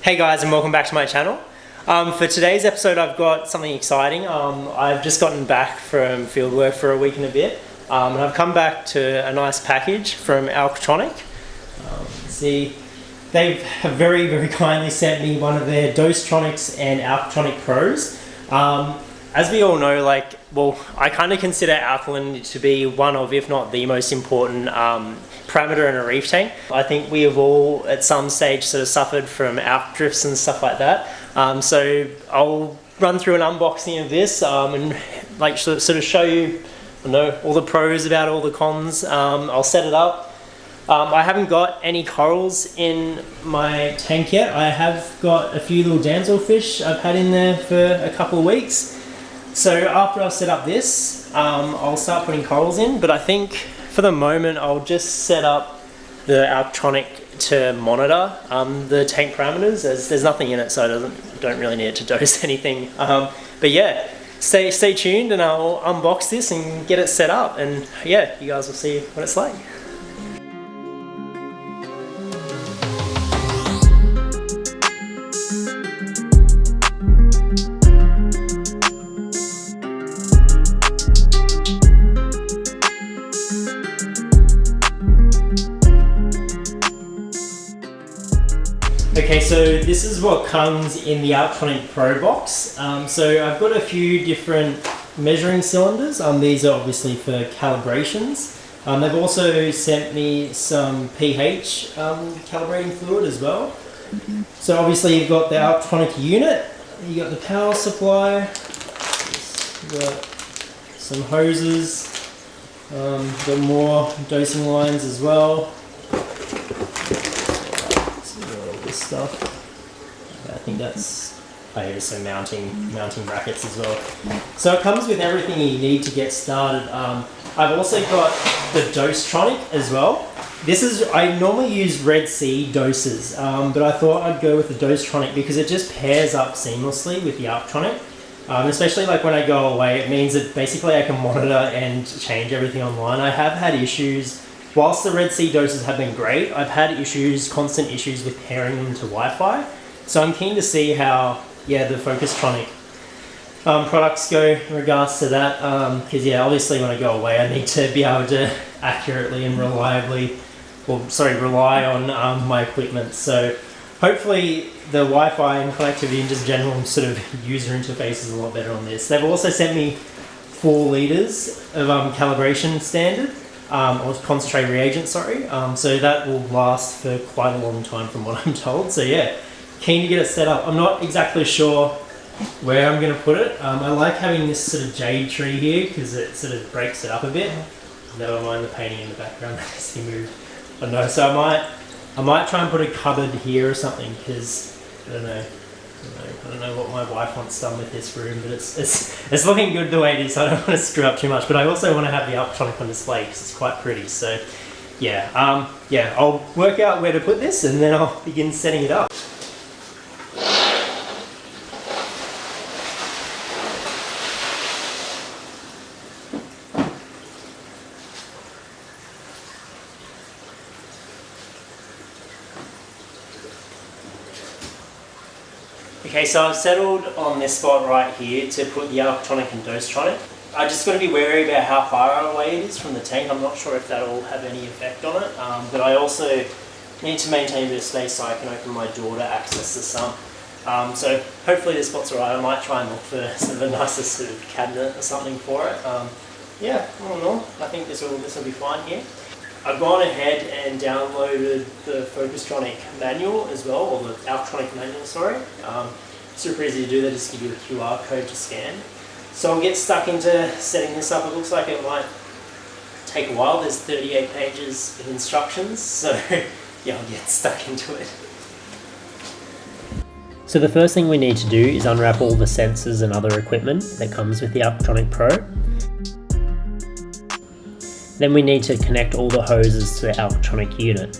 Hey guys, and welcome back to my channel. For today's episode I've got something exciting. I've just gotten back from fieldwork for a week and a bit, and I've come back to a nice package from Alktronic. See, they have very kindly sent me one of their Focustronics and Alktronic Pros. As we all know, I kind of consider alkaline to be one of, if not the most important parameter in a reef tank. I think we have all at some stage sort of suffered from alk drifts and stuff like that. So I'll run through an unboxing of this and sort of show you all the pros about all the cons. I'll set it up. I haven't got any corals in my tank yet. I have got a few little damselfish I've had in there for a couple of weeks. So after I've set up this, I'll start putting corals in, but I think for the moment I'll just set up the Alktronic to monitor the tank parameters, as there's nothing in it, so I don't really need it to dose anything. But yeah, stay tuned and I'll unbox this and get it set up, and yeah, you guys will see what it's like. Okay, so this is what comes in the Alktronic Pro box. So I've got a few different measuring cylinders. These are obviously for calibrations. They've also sent me some pH calibrating fluid as well. So obviously you've got the Alktronic unit, you've got the power supply, you've got some hoses, got more dosing lines as well. Stuff. I think that's here's some mounting brackets as well. So it comes with everything you need to get started. I've also got the Dosetronic as well. I normally use Red Sea doses, but I thought I'd go with the Dosetronic because it just pairs up seamlessly with the Alktronic. Especially when I go away, it means that basically I can monitor and change everything online. I have had issues. Whilst the Red Sea doses have been great, I've had constant issues with pairing them to Wi-Fi. So I'm keen to see how, the Focustronic products go in regards to that. Because obviously when I go away, I need to be able to accurately and rely on my equipment. So hopefully the Wi-Fi and connectivity and just general sort of user interface is a lot better on this. They've also sent me 4 liters of calibration standard. Or concentrate reagent, sorry. So that will last for quite a long time from what I'm told. So yeah, keen to get it set up. I'm not exactly sure where I'm going to put it. I like having this sort of jade tree here because it sort of breaks it up a bit. Never mind the painting in the background that has to move. I don't know. So I might try and put a cupboard here or something because I don't know what my wife wants done with this room, but it's looking good the way it is. So I don't want to screw up too much, but I also want to have the Alktronic on display because it's quite pretty. So yeah, I'll work out where to put this and then I'll begin setting it up. Okay, so I've settled on this spot right here to put the Alktronic and Dosetronic. I just got to be wary about how far away it is from the tank. I'm not sure if that'll have any effect on it, but I also need to maintain a bit of space so I can open my door to access the sun. So hopefully this spot's alright. I might try and look for sort of a nicer sort of cabinet or something for it. Yeah, all in all, I think this will be fine here. I've gone ahead and downloaded the Focustronic manual as well, or the Alktronic manual, sorry. Super easy to do, they just give you a QR code to scan. So I'll get stuck into setting this up. It looks like it might take a while. There's 38 pages of instructions, so yeah, I'll get stuck into it. So the first thing we need to do is unwrap all the sensors and other equipment that comes with the Alktronic Pro. Then we need to connect all the hoses to the Alktronic unit.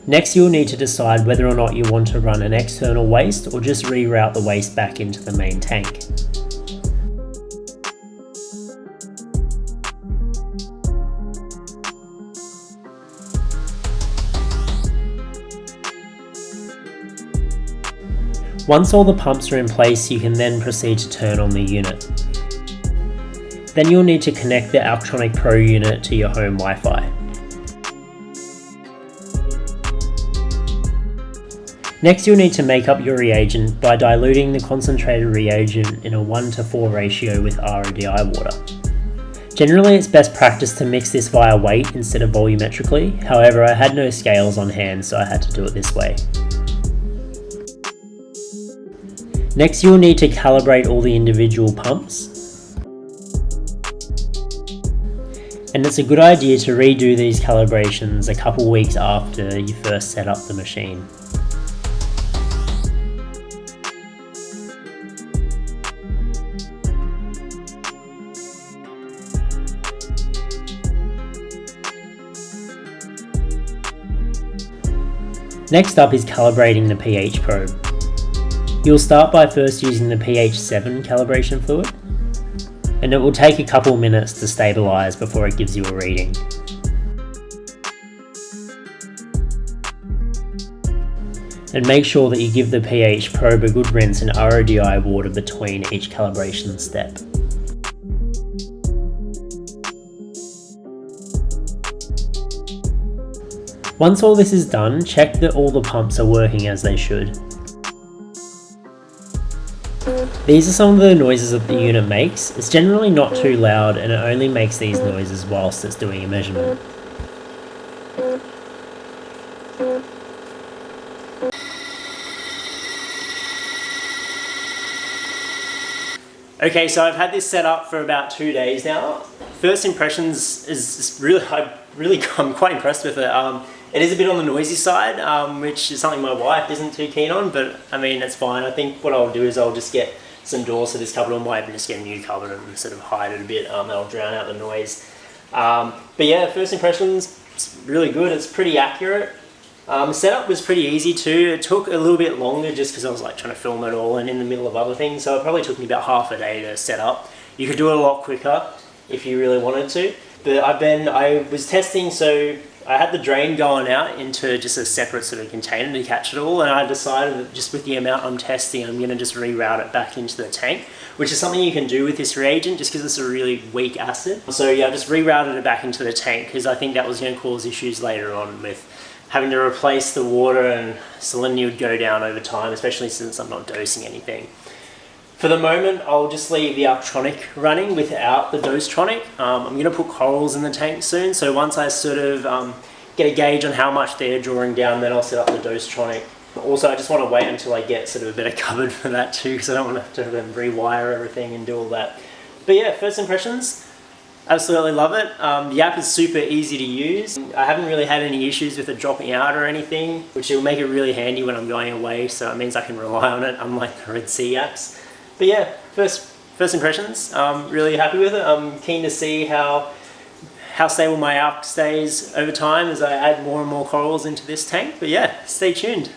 Next, you'll need to decide whether or not you want to run an external waste or just reroute the waste back into the main tank. Once all the pumps are in place, you can then proceed to turn on the unit. Then you'll need to connect the Alktronic Pro unit to your home Wi-Fi. Next, you'll need to make up your reagent by diluting the concentrated reagent in a 1:4 ratio with RODI water. Generally, it's best practice to mix this via weight instead of volumetrically. However, I had no scales on hand, so I had to do it this way. Next, you'll need to calibrate all the individual pumps. And it's a good idea to redo these calibrations a couple weeks after you first set up the machine. Next up is calibrating the pH probe. You'll start by first using the pH 7 calibration fluid, and it will take a couple minutes to stabilise before it gives you a reading. And make sure that you give the pH probe a good rinse in RODI water between each calibration step. Once all this is done, check that all the pumps are working as they should. These are some of the noises that the unit makes. It's generally not too loud and it only makes these noises whilst it's doing a measurement. Okay, so I've had this set up for about 2 days now. First impressions is really, I'm quite impressed with it. It is a bit on the noisy side, which is something my wife isn't too keen on, but I mean, it's fine. I think what I'll do is I'll just get some doors to this cupboard on my and just get a new cupboard and sort of hide it a bit. That'll drown out the noise. But yeah, first impressions, it's really good. It's pretty accurate. Setup was pretty easy too. It took a little bit longer just because I was like trying to film it all and in the middle of other things. So it probably took me about half a day to set up. You could do it a lot quicker if you really wanted to. But I was testing, so I had the drain going out into just a separate sort of container to catch it all, and I decided that just with the amount I'm testing, I'm going to just reroute it back into the tank, which is something you can do with this reagent just because it's a really weak acid. So yeah, I just rerouted it back into the tank because I think that was going to cause issues later on with having to replace the water, and salinity would go down over time, especially since I'm not dosing anything. For the moment, I'll just leave the Alktronic running without the Dosetronic. I'm going to put corals in the tank soon, so once I sort of get a gauge on how much they're drawing down, then I'll set up the Dosetronic. Also, I just want to wait until I get sort of a better cupboard for that too, because I don't want to have to rewire everything and do all that. But yeah, first impressions, absolutely love it. The app is super easy to use. I haven't really had any issues with it dropping out or anything, which will make it really handy when I'm going away, so it means I can rely on it, unlike the Red Sea apps. But yeah, first impressions, really happy with it. I'm keen to see how stable my alk stays over time as I add more and more corals into this tank. But yeah, stay tuned.